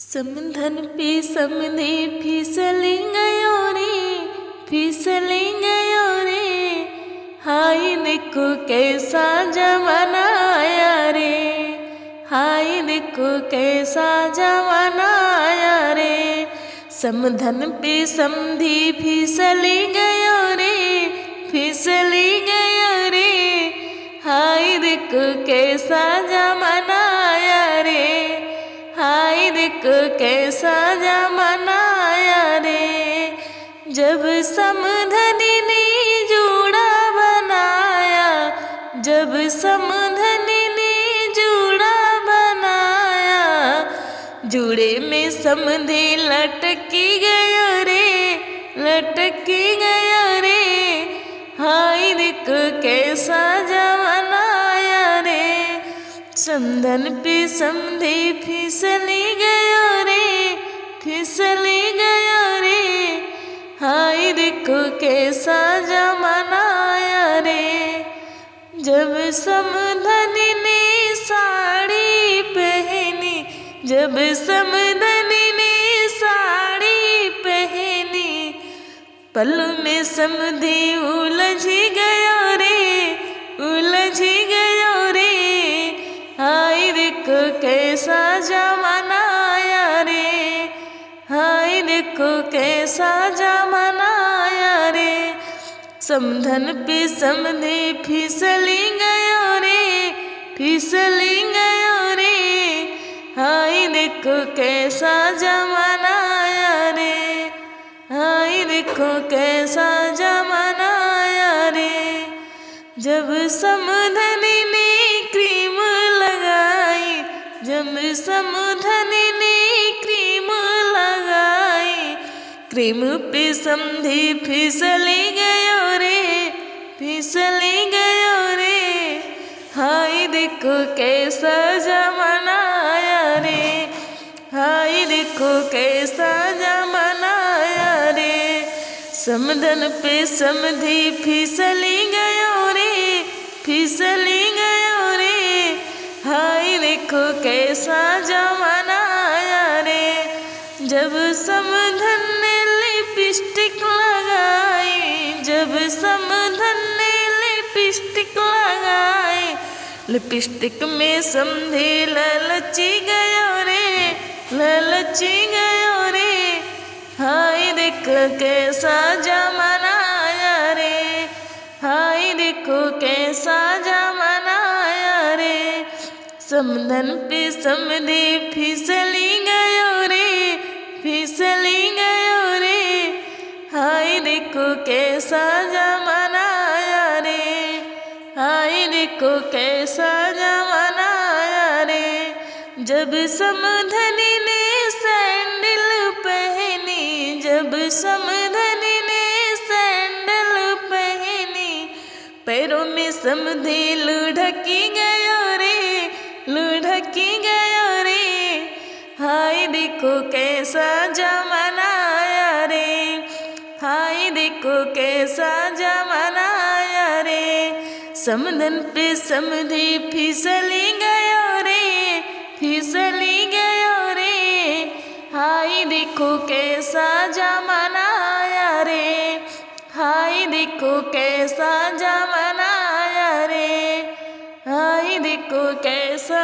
समधन पे समधे फिसली गयो रे, फिसली गयो रे। हाय देखो कैसा जमाना आया रे, हाय देखो कैसा जमाना आया रे। समधन पे समधी फिसली गयो रे, फिसली गयो रे। हाय देखो कैसा जमाना आया रे, हाय देखो कैसा जमाना आया रे। जब समधनी ने जूड़ा बनाया, जब समधनी ने जूड़ा बनाया। जूड़े में समधी लटकी गयो रे, लटकी गयो रे। हाय देखो कैसा जमाना आया रे। समधन पे समधी फिसली गयो रे, फिसली गयो रे। हाय देखो कैसा जमाना आया रे। जब समधनी ने साड़ी पहनी, जब समधनी ने साड़ी पहनी। पल में समधी उलझ गयो रे, उलझ गयो रे। हाय देखो कैसा जमाना आया रे, हाय देखो कैसा जमाना आया रे। समधन पे समधी फिसली गयो रे, फिसली गयो रे। हाय देखो कैसा जमाना आया रे, हाय देखो कैसा जमाना आया रे। जब समधनी ने क्रीम लगाई, जब समधनी ने क्रीम लगाई। क्रीम पे समधी फिसली गयो रे, फिसली गयो रे। हाय देखो कैसा जमाना आया रे, हाय देखो कैसा जमाना आया रे। समधन पे समधी फिसली गयो रे, फिसली गयो रे। हाय देखो कैसा जमाना आया रे। जब समधन ने लिपस्टिक लगाई, जब समधन ने लिपस्टिक लगाई। लिपस्टिक में समधी ललची गयो रे, ललची गयो रे। हाय देखो कैसा जमाना आया रे, हाय देखो कैसा जमाना आया रे। समधन पे समधी फिसली गयो रे, फिसली गयो रे। हाय देखो कैसा जमाना आया रे, हाय देखो कैसा जमाना आया रे। जब समधनी ने सैंडल पहनी, जब समधनी ने सैंडल पहनी। पैरों में समधी लुढ़की गयो रे, लुढ़की गयो रे। हाय देखो कैसा जमाना आया रे, हाय देखो कैसा जमाना आया रे। समधन पे समधी फिसली गयो रे, फिसली गयो रे। हाय देखो कैसा जमाना आया रे, हाय देखो कैसा जमाना आया रे। हाय देखो कैसा